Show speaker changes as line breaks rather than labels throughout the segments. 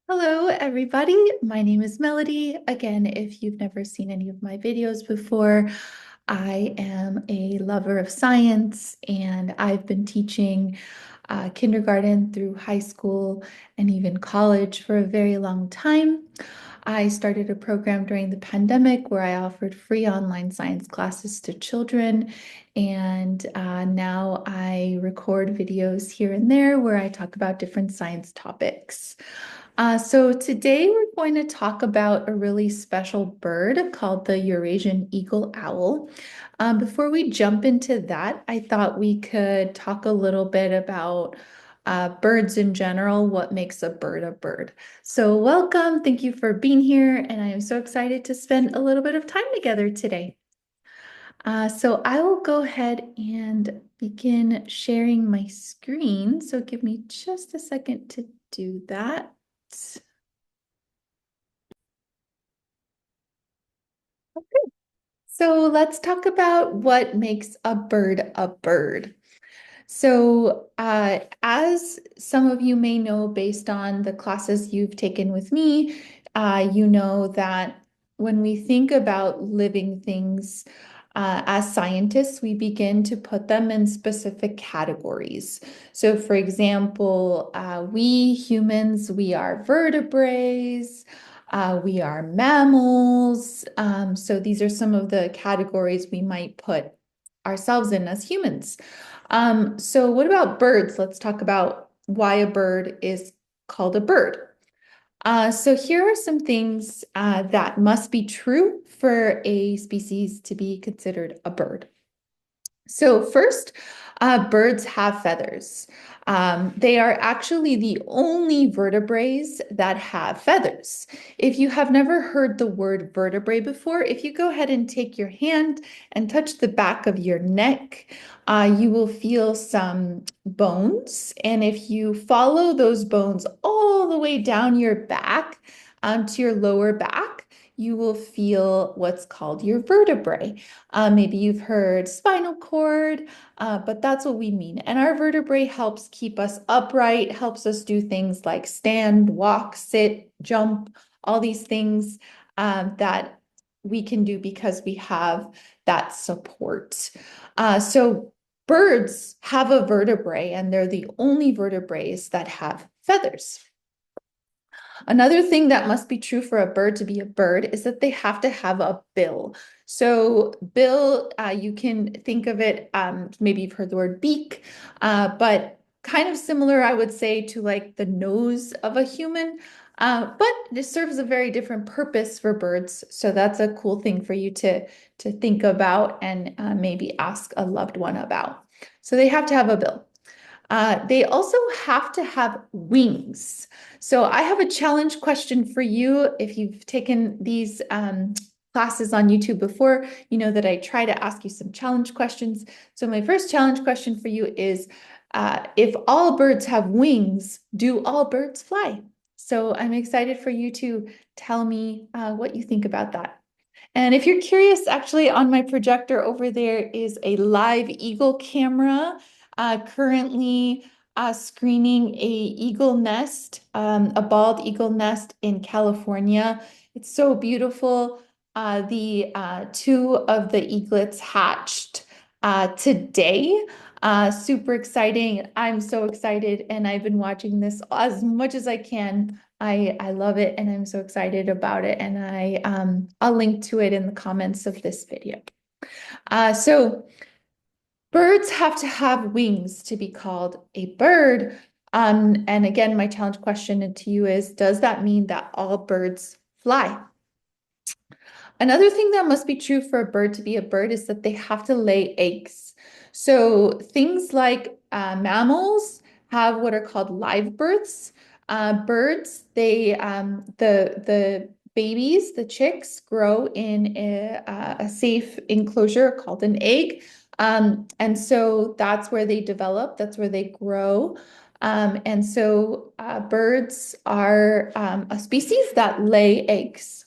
Hello, everybody. My name is Melody. Again, if you've never seen any of my videos before, I am a lover of science and I've been teaching kindergarten through high school and even college for a very long time. I started a program during the pandemic where I offered free online science classes to children, and now I record videos here and there where I talk about different science topics. So today we're going to talk about a really special bird called the Eurasian Eagle-Owl. Before we jump into that, I thought we could talk a little bit about birds in general, what makes a bird a bird. So welcome, thank you for being here, and I am so excited to spend a little bit of time together today. So I will go ahead and begin sharing my screen. So give me just a second to do that. So let's talk about what makes a bird a bird. So, as some of you may know, based on the classes you've taken with me, you know that when we think about living things, as scientists, we begin to put them in specific categories. So, for example, we humans, we are vertebrates. We are mammals. So these are some of the categories we might put ourselves in as humans. So what about birds? Let's talk about why a bird is called a bird. So here are some things that must be true for a species to be considered a bird. So first, birds have feathers. They are actually the only vertebrates that have feathers. If you have never heard the word vertebrae before, if you go ahead and take your hand and touch the back of your neck, you will feel some bones. And if you follow those bones all the way down your back, to your lower back, you will feel what's called your vertebrae. Maybe you've heard spinal cord, but that's what we mean. And our vertebrae helps keep us upright, helps us do things like stand, walk, sit, jump, all these things that we can do because we have that support. So birds have a vertebrae, and they're the only vertebrates that have feathers. Another thing that must be true for a bird to be a bird is that they have to have a bill. So bill, you can think of it, maybe you've heard the word beak, but kind of similar, I would say, to like the nose of a human. But it serves a very different purpose for birds. So that's a cool thing for you to think about and maybe ask a loved one about. So they have to have a bill. They also have to have wings. So I have a challenge question for you. If you've taken these classes on YouTube before, you know that I try to ask you some challenge questions. So my first challenge question for you is, if all birds have wings, do all birds fly? So I'm excited for you to tell me what you think about that. And if you're curious, actually on my projector over there is a live eagle camera, currently screening a eagle nest, a bald eagle nest in California. It's so beautiful. The two of the eaglets hatched today. Super exciting. I'm so excited, and I've been watching this as much as I can. I love it, and I'm so excited about it, and I'll link to it in the comments of this video. So birds have to have wings to be called a bird. And again, my challenge question to you is, does that mean that all birds fly? Another thing that must be true for a bird to be a bird is that they have to lay eggs. So things like mammals have what are called live births. Birds, the babies, the chicks, grow in a safe enclosure called an egg. And so that's where they develop, that's where they grow. And so birds are a species that lay eggs.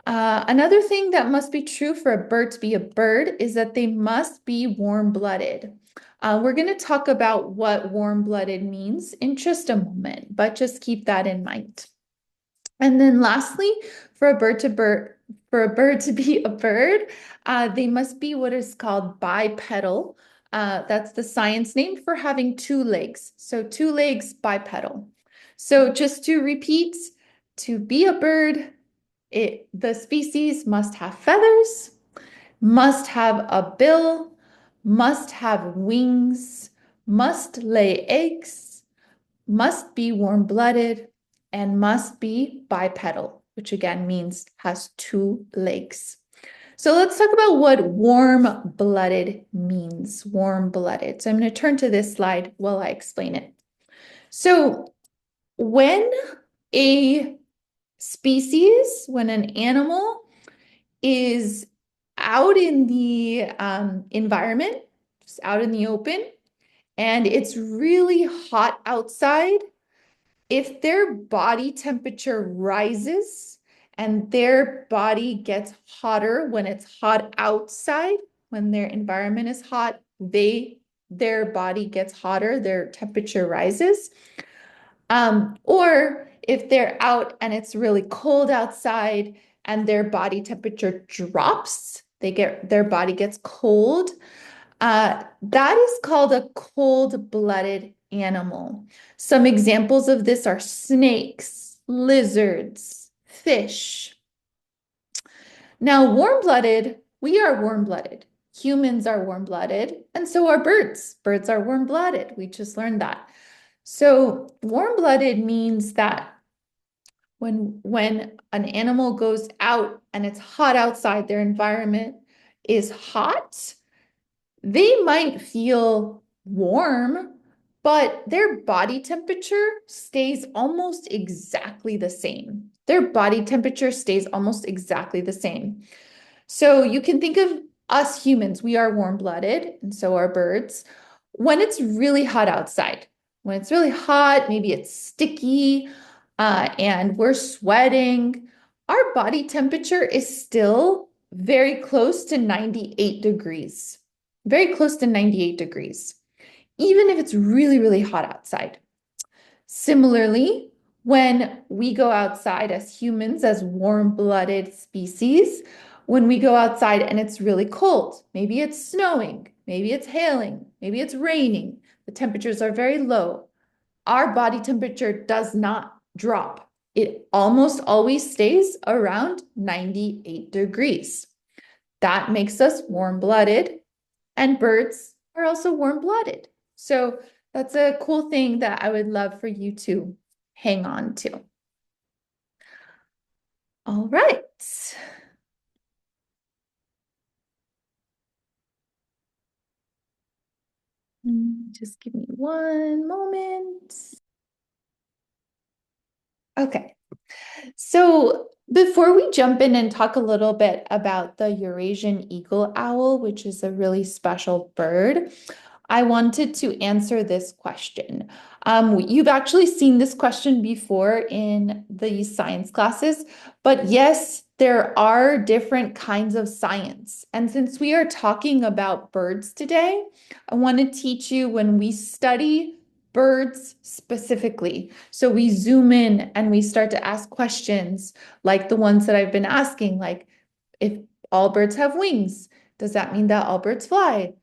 Another thing that must be true for a bird to be a bird is that they must be warm-blooded. We're going to talk about what warm-blooded means in just a moment, but just keep that in mind. And then lastly, for a bird to be a bird, they must be what is called bipedal. That's the science name for having two legs. So two legs, bipedal. So just to repeat, to be a bird, the species must have feathers, must have a bill, must have wings, must lay eggs, must be warm-blooded, and must be bipedal, which again means has two legs. So let's talk about what warm-blooded means, warm-blooded. So I'm going to turn to this slide while I explain it. So when a species, when an animal is out in the environment, just out in the open, and it's really hot outside, if their body temperature rises and their body gets hotter when it's hot outside, when their environment is hot, their body gets hotter, their temperature rises. Or if they're out and it's really cold outside and their body temperature drops, their body gets cold. That is called a cold-blooded animal. Some examples of this are snakes, lizards, fish. Now, warm-blooded, we are warm-blooded. Humans are warm-blooded, and so are birds. Birds are warm-blooded. We just learned that. So warm-blooded means that when an animal goes out and it's hot outside, their environment is hot, they might feel warm, but their body temperature stays almost exactly the same. Their body temperature stays almost exactly the same. So you can think of us humans, we are warm-blooded, and so are birds. When it's really hot outside, when it's really hot, maybe it's sticky, and we're sweating, our body temperature is still very close to 98 degrees. Very close to 98 degrees, even if it's really, really hot outside. Similarly, when we go outside as humans, as warm-blooded species, when we go outside and it's really cold, maybe it's snowing, maybe it's hailing, maybe it's raining, the temperatures are very low, our body temperature does not drop. It almost always stays around 98 degrees. That makes us warm-blooded, and birds are also warm-blooded. So that's a cool thing that I would love for you to hang on to. All right. Just give me one moment. Okay. So before we jump in and talk a little bit about the Eurasian eagle-owl, which is a really special bird, I wanted to answer this question. You've actually seen this question before in the science classes, but yes, there are different kinds of science. And since we are talking about birds today, I want to teach you when we study birds specifically. So we zoom in and we start to ask questions like the ones that I've been asking, like if all birds have wings, does that mean that all birds fly?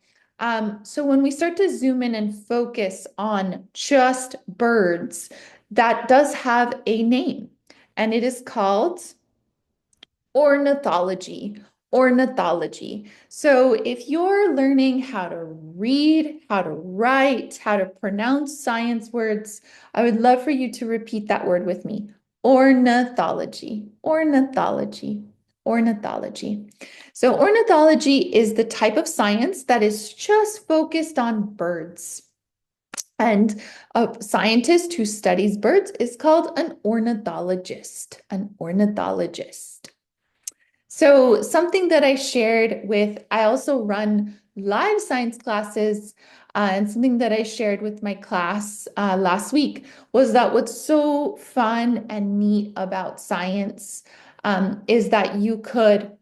So when we start to zoom in and focus on just birds, that does have a name, and it is called ornithology. Ornithology. So if you're learning how to read, how to write, how to pronounce science words, I would love for you to repeat that word with me. Ornithology. Ornithology. Ornithology. So ornithology is the type of science that is just focused on birds. And a scientist who studies birds is called an ornithologist. An ornithologist. So something that I shared I also run live science classes, and something that I shared with my class last week was that what's so fun and neat about science is that you could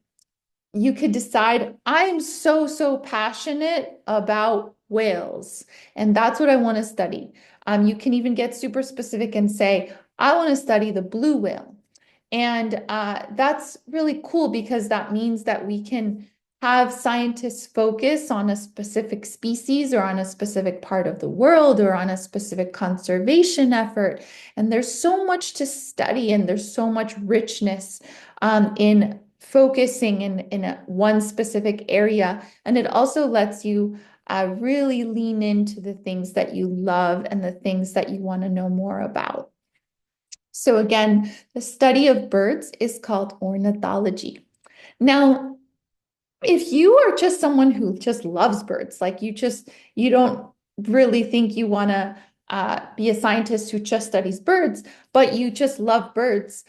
decide, I'm so passionate about whales. And that's what I want to study. You can even get super specific and say, I want to study the blue whale. And that's really cool because that means that we can have scientists focus on a specific species or on a specific part of the world or on a specific conservation effort. And there's so much to study and there's so much richness in focusing in one specific area. And it also lets you really lean into the things that you love and the things that you want to know more about. So again, the study of birds is called ornithology. Now, if you are just someone who just loves birds, like you don't really think you want to be a scientist who just studies birds, but you just love birds,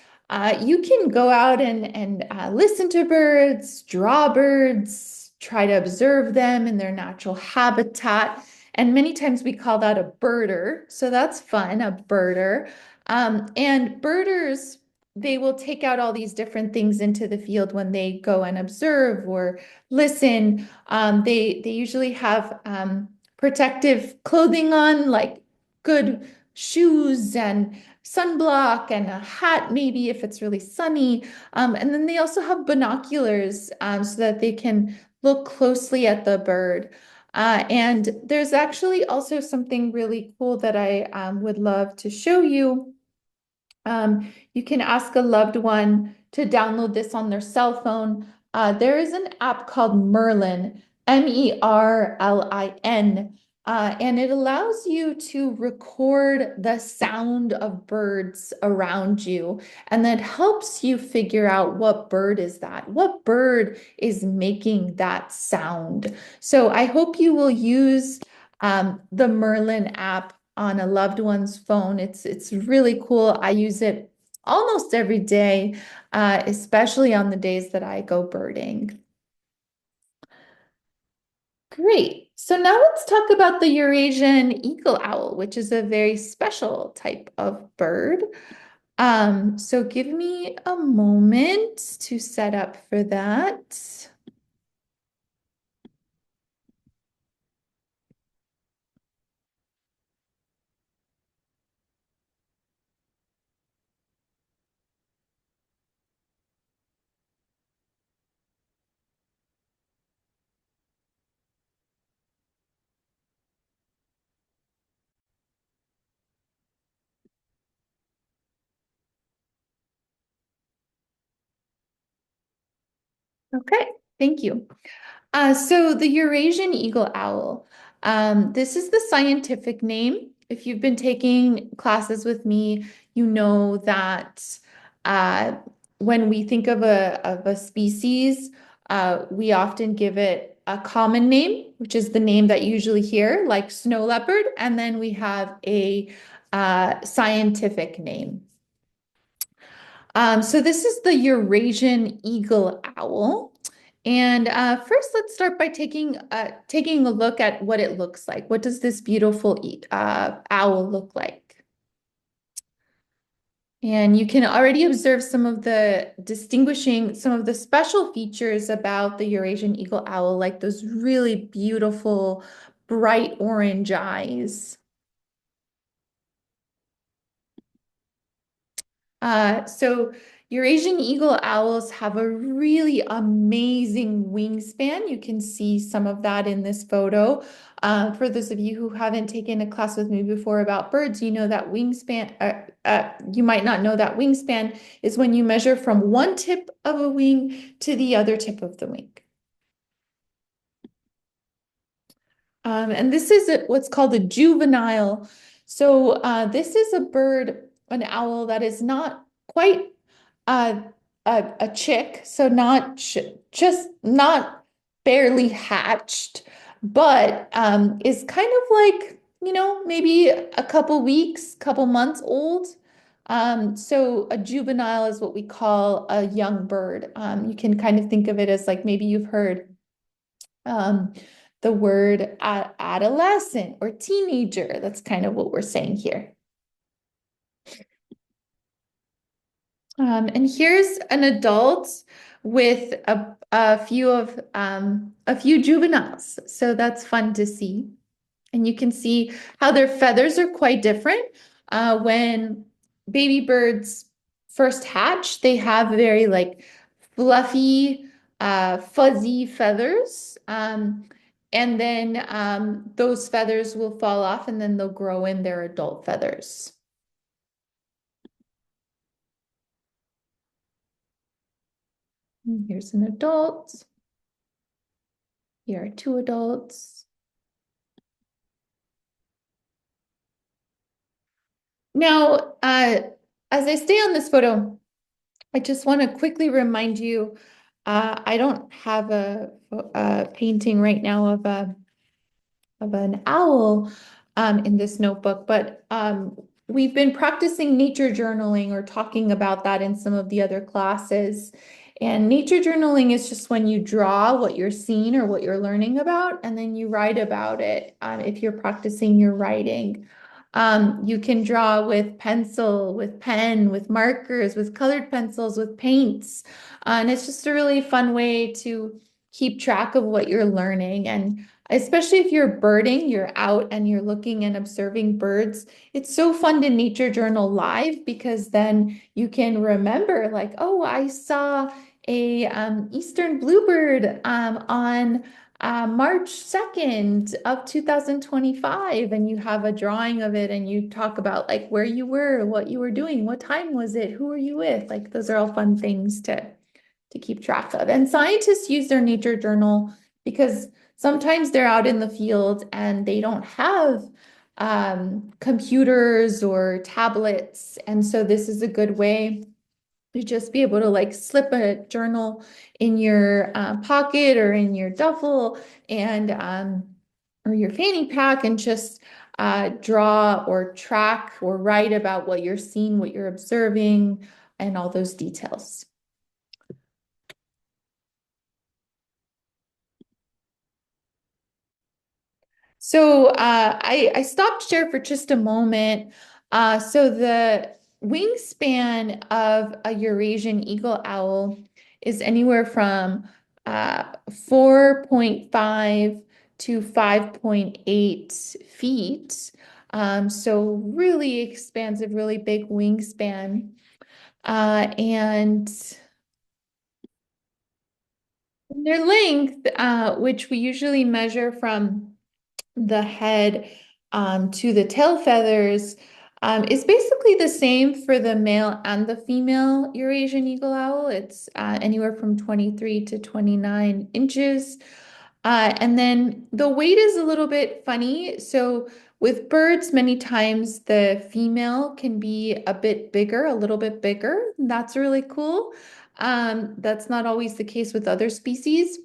you can go out and listen to birds, draw birds, try to observe them in their natural habitat. And many times we call that a birder. So that's fun, a birder. And birders, they will take out all these different things into the field when they go and observe or listen. They usually have protective clothing on, like good shoes and sunblock and a hat, maybe if it's really sunny. And then they also have binoculars so that they can look closely at the bird. And there's actually also something really cool that I would love to show you. You can ask a loved one to download this on their cell phone. There is an app called Merlin, Merlin, and it allows you to record the sound of birds around you, and that helps you figure out what bird is that? What bird is making that sound? So I hope you will use the Merlin app on a loved one's phone. It's really cool. I use it almost every day, especially on the days that I go birding. Great. So now let's talk about the Eurasian eagle-owl, which is a very special type of bird. So give me a moment to set up for that. Okay, thank you. So the Eurasian eagle-owl, this is the scientific name. If you've been taking classes with me, you know that uh, when we think of a species, we often give it a common name, which is the name that you usually hear, like snow leopard, and then we have a scientific name. So this is the Eurasian eagle-owl. And first, let's start by taking a look at what it looks like. What does this beautiful owl look like? And you can already observe some of the special features about the Eurasian eagle-owl, like those really beautiful, bright orange eyes. So Eurasian eagle owls have a really amazing wingspan. You can see some of that in this photo. For those of you who haven't taken a class with me before about birds, you know that wingspan, you might not know that wingspan is when you measure from one tip of a wing to the other tip of the wing. And this is what's called a juvenile. So this is a bird, an owl that is not quite uh, a chick, so not just not barely hatched, but is kind of like, maybe a couple weeks, couple months old. So a juvenile is what we call a young bird. You can kind of think of it as like maybe you've heard um, the word adolescent or teenager. That's kind of what we're saying here. And here's an adult with a few juveniles. So that's fun to see. And you can see how their feathers are quite different. When baby birds first hatch, they have very like fluffy, fuzzy feathers. And then those feathers will fall off and then they'll grow in their adult feathers. And here's an adult. Here are two adults. Now, as I stay on this photo, I just want to quickly remind you, I don't have a painting right now of an owl in this notebook, but we've been practicing nature journaling or talking about that in some of the other classes. And nature journaling is just when you draw what you're seeing or what you're learning about, and then you write about it if you're practicing your writing. You can draw with pencil, with pen, with markers, with colored pencils, with paints. And it's just a really fun way to keep track of what you're learning. And especially if you're birding, you're out and you're looking and observing birds. It's so fun to nature journal live because then you can remember like, oh, I saw a eastern bluebird on March 2nd of 2025, and you have a drawing of it and you talk about like where you were, what you were doing, what time was it, who were you with? Like those are all fun things to keep track of. And scientists use their nature journal because sometimes they're out in the field and they don't have computers or tablets. And so this is a good way to just be able to like slip a journal in your pocket or in your duffel and or your fanny pack and just draw or track or write about what you're seeing, what you're observing, and all those details. So I stopped share for just a moment. So the wingspan of a Eurasian eagle owl is anywhere from 4.5 to 5.8 feet. So really expansive, really big wingspan. And their length, which we usually measure from the head to the tail feathers is basically the same for the male and the female Eurasian eagle owl. It's anywhere from 23 to 29 inches. And then the weight is a little bit funny. So with birds, many times the female can be a bit bigger, a little bit bigger. That's really cool. That's not always the case with other species.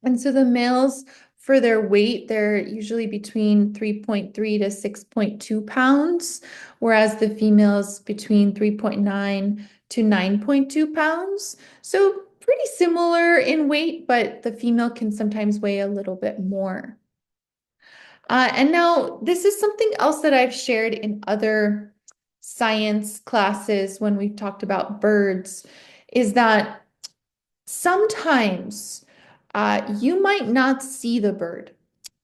And so the males, for their weight, they're usually between 3.3 to 6.2 pounds, whereas the females between 3.9 to 9.2 pounds. So pretty similar in weight, but the female can sometimes weigh a little bit more. And now this is something else that I've shared in other science classes when we've talked about birds, is that sometimes you might not see the bird.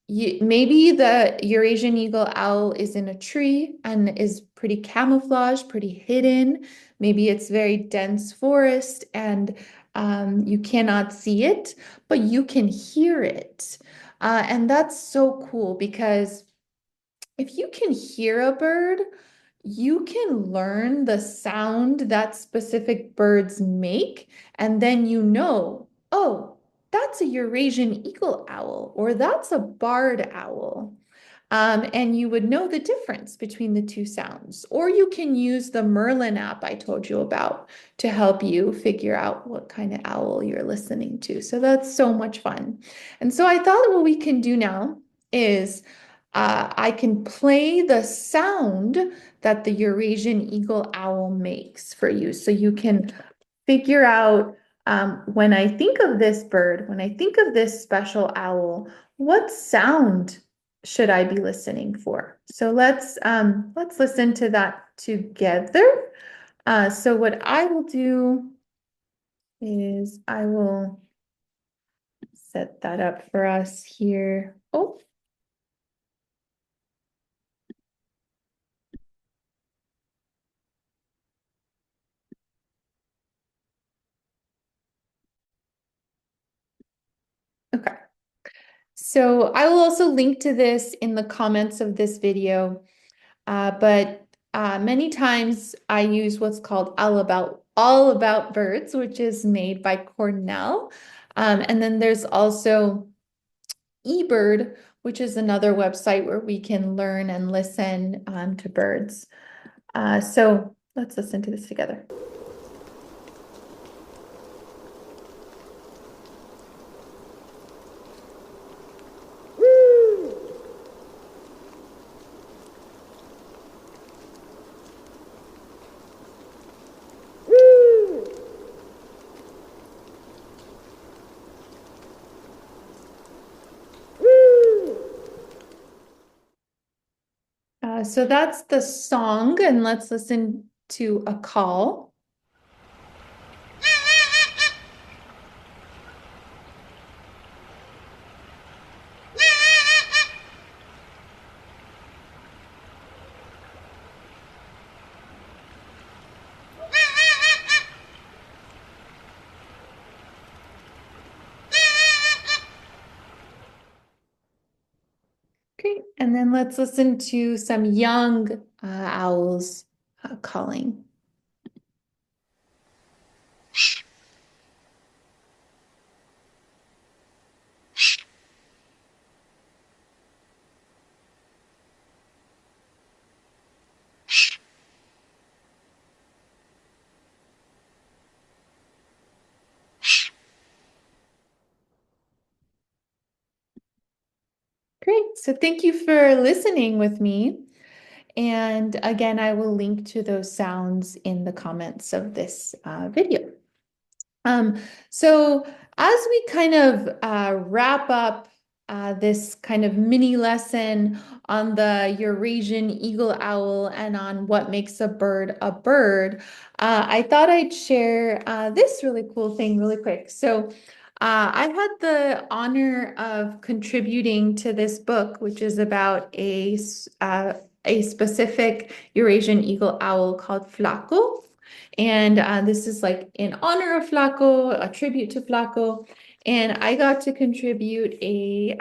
Maybe the Eurasian eagle owl is in a tree and is pretty camouflaged, pretty hidden. Maybe it's very dense forest and you cannot see it, but you can hear it. And that's so cool because if you can hear a bird, you can learn the sound that specific birds make, and then you know, oh, that's a Eurasian eagle owl, or that's a barred owl. And you would know the difference between the two sounds. Or you can use the Merlin app I told you about to help you figure out what kind of owl you're listening to. So that's so much fun. And so I thought what we can do now is I can play the sound that the Eurasian eagle owl makes for you. So you can figure out when I think of this bird, when I think of this special owl, what sound should I be listening for? So let's listen to that together. So what I will do is I will set that up for us here. Oh, So I will also link to this in the comments of this video. But many times I use what's called All About Birds, which is made by Cornell. And then there's also eBird, which is another website where we can learn and listen to birds. So let's listen to this together. So that's the song, and let's listen to a call. Okay, and then let's listen to some young owls calling. Great. So thank you for listening with me. And again, I will link to those sounds in the comments of this video. So as we kind of wrap up this kind of mini lesson on the Eurasian eagle-owl and on what makes a bird, I thought I'd share this really cool thing really quick. So I had the honor of contributing to this book, which is about a specific Eurasian eagle-owl called Flaco. And this is like in honor of Flaco, a tribute to Flaco. And I got to contribute a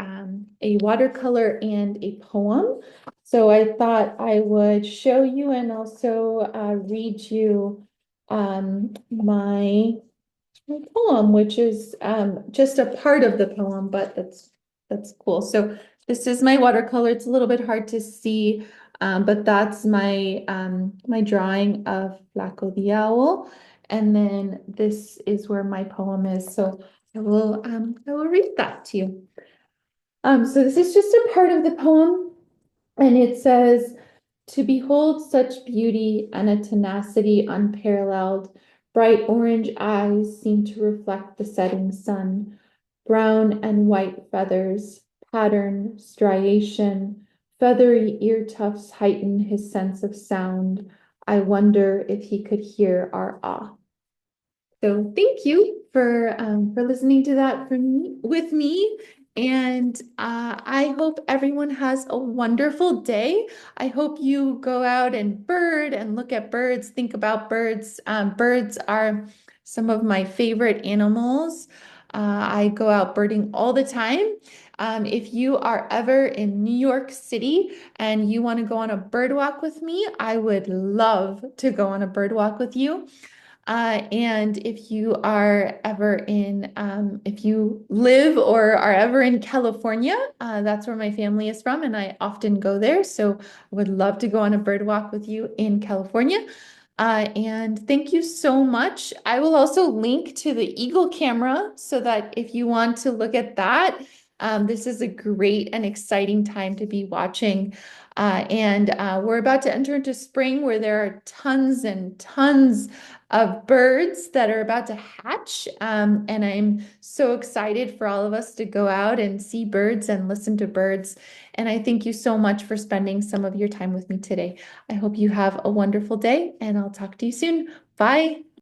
watercolor and a poem. So I thought I would show you and also read you my poem, which is just a part of the poem, but that's cool. So this is my watercolor. It's a little bit hard to see, but that's my my drawing of Flaco the owl. And then this is where my poem is. So I will read that to you. So this is just a part of the poem, and it says, "To behold such beauty and a tenacity unparalleled, bright orange eyes seem to reflect the setting sun, brown and white feathers, pattern, striation, feathery ear tufts heighten his sense of sound. I wonder if he could hear our awe." So thank you for listening to that with me. And I hope everyone has a wonderful day. I hope you go out and bird and look at birds, think about birds. Birds are some of my favorite animals. I go out birding all the time. If you are ever in New York City and you want to go on a bird walk with me, I would love to go on a bird walk with you. And if you are ever if you live or are ever in California, that's where my family is from, and I often go there. So I would love to go on a bird walk with you in California. And thank you so much. I will also link to the Eagle camera so that if you want to look at that, this is a great and exciting time to be watching. And we're about to enter into spring where there are tons and tons of birds that are about to hatch. And I'm so excited for all of us to go out and see birds and listen to birds. And I thank you so much for spending some of your time with me today. I hope you have a wonderful day, and I'll talk to you soon. Bye.